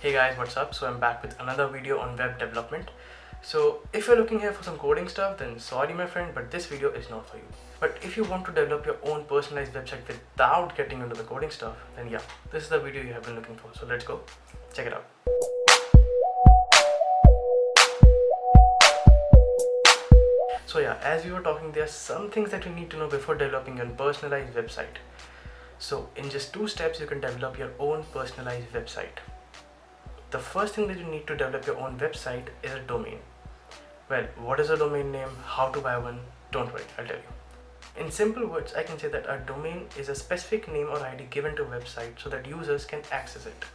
Hey guys, what's up? So I'm back with another video on web development. So if you're looking here for some coding stuff, then sorry my friend, but this video is not for you. But if you want to develop your own personalized website without getting into the coding stuff, then yeah, this is the video you have been looking for. So let's go check it out. So yeah, as we were talking, there are some things that you need to know before developing your personalized website. So in just 2 steps, you can develop your own personalized website. The first thing that you need to develop your own website is a domain. Well, what is a domain name? How to buy one? Don't worry, I'll tell you. In simple words, I can say that a domain is a specific name or ID given to a website so that users can access it.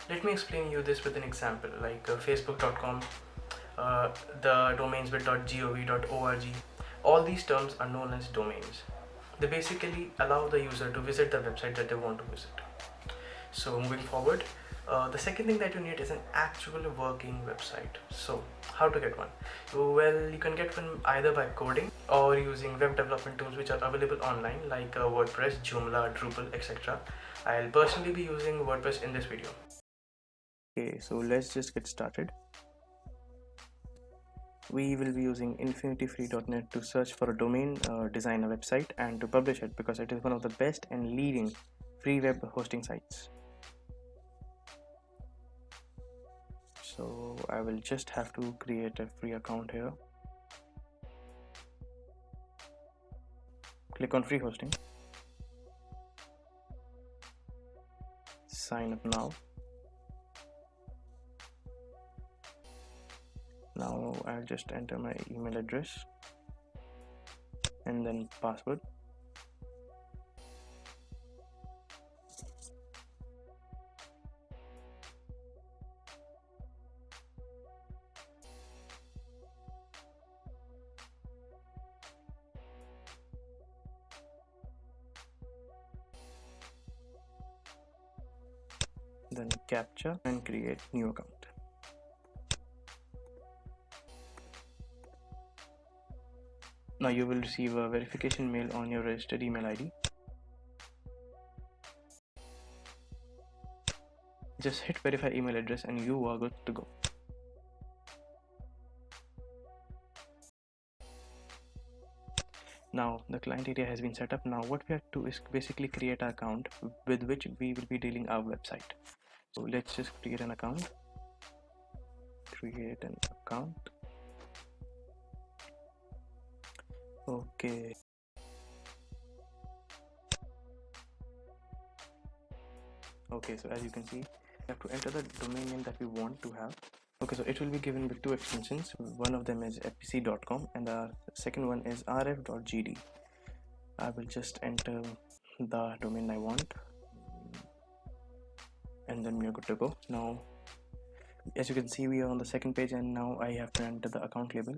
Let me explain you this with an example like facebook.com, the domains with .gov.org. All these terms are known as domains. They basically allow the user to visit the website that they want to visit. So moving forward, the second thing that you need is an actual working website. So how to get one? Well, you can get one either by coding or using web development tools which are available online like WordPress, Joomla, Drupal, etc. I'll personally be using WordPress in this video. Okay, so let's just get started. We will be using infinityfree.net to search for a domain, design a website, and to publish it because it is one of the best and leading free web hosting sites. So I will just have to create a free account here. Click on free hosting. Sign up now. Now I'll just enter my email address and then password. Then captcha and create new account. Now you will receive a verification mail on your registered email ID. Just hit verify email address and you are good to go. Now the client area has been set up. Now what we have to do is basically create an account with which we will be dealing our website. So let's just create an account. Create an account. Okay. Okay, so as you can see, we have to enter the domain name that we want to have. Okay, so it will be given with 2 extensions. One of them is fpc.com and the second one is rf.gd. I will just enter the domain I want and then we are good to go. Now as you can see, we are on the second page and now I have to enter the account label.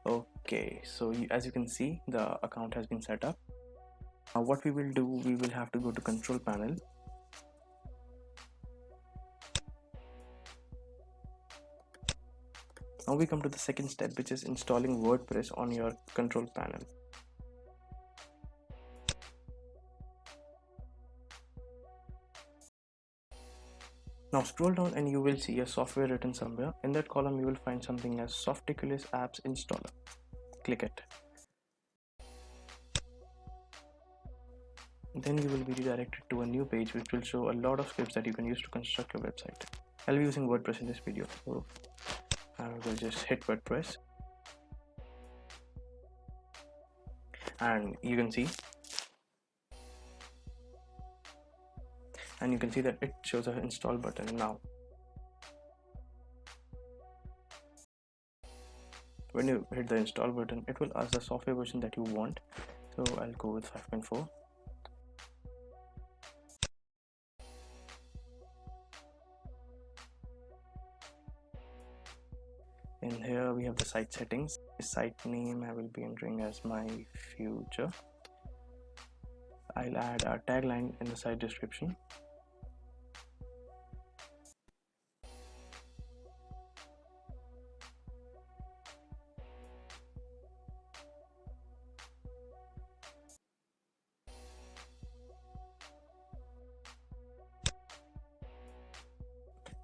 Okay, so as you can see, the account has been set up. Now what we will do, we will have to go to control panel. Now we come to the second step, which is installing WordPress on your control panel. Now scroll down and you will see a software written somewhere. In that column you will find something as Softiculous Apps Installer. Click it. Then you will be redirected to a new page which will show a lot of scripts that you can use to construct your website. I'll be using WordPress in this video, so I will just hit WordPress and you can see that it shows an install button. Now when you hit the install button, it will ask the software version that you want, so I'll go with 5.4. And here we have the site settings. The site name I will be entering as my future. I'll add a tagline in the site description.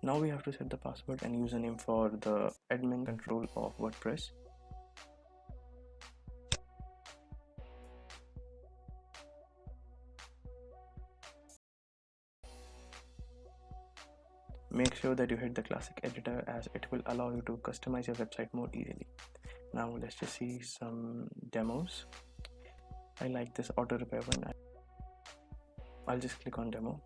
Now we have to set the password and username for the admin control of WordPress. Make sure that you hit the classic editor, as it will allow you to customize your website more easily. Now let's just see some demos. I like this auto repair one. I'll just click on demo.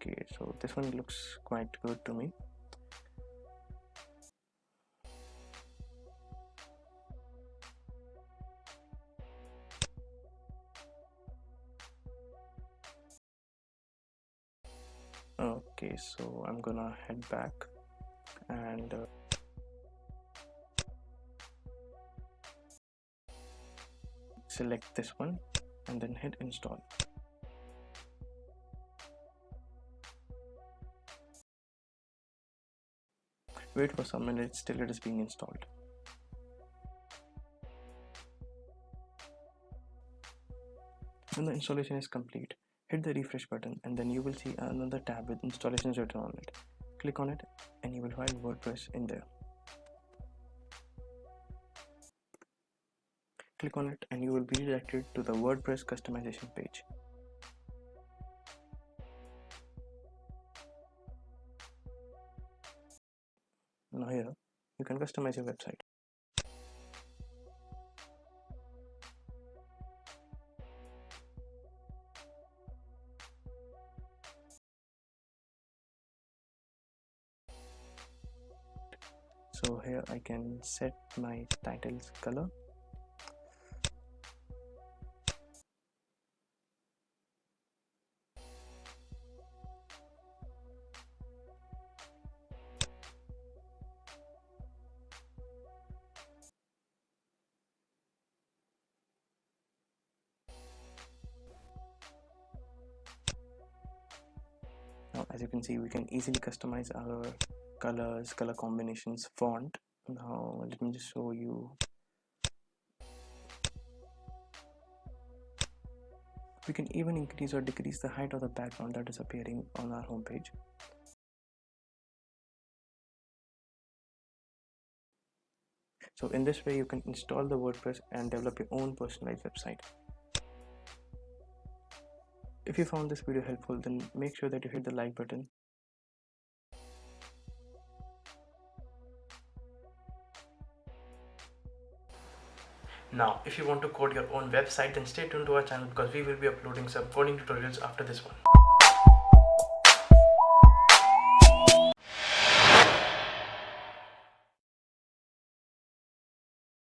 Okay, so this one looks quite good to me. Okay, so I'm gonna head back and select this one and then hit install. Wait for some minutes till it is being installed. When the installation is complete, hit the refresh button and then you will see another tab with installations written on it. Click on it and you will find WordPress in there. Click on it and you will be redirected to the WordPress customization page. Now here, you can customize your website. So here I can set my title's color. Now as you can see, we can easily customize our colors, color combinations, font. Now let me just show you. We can even increase or decrease the height of the background that is appearing on our homepage. So in this way you can install the WordPress and develop your own personalized website. If you found this video helpful, then make sure that you hit the like button. Now, if you want to code your own website, then stay tuned to our channel because we will be uploading some coding tutorials after this one.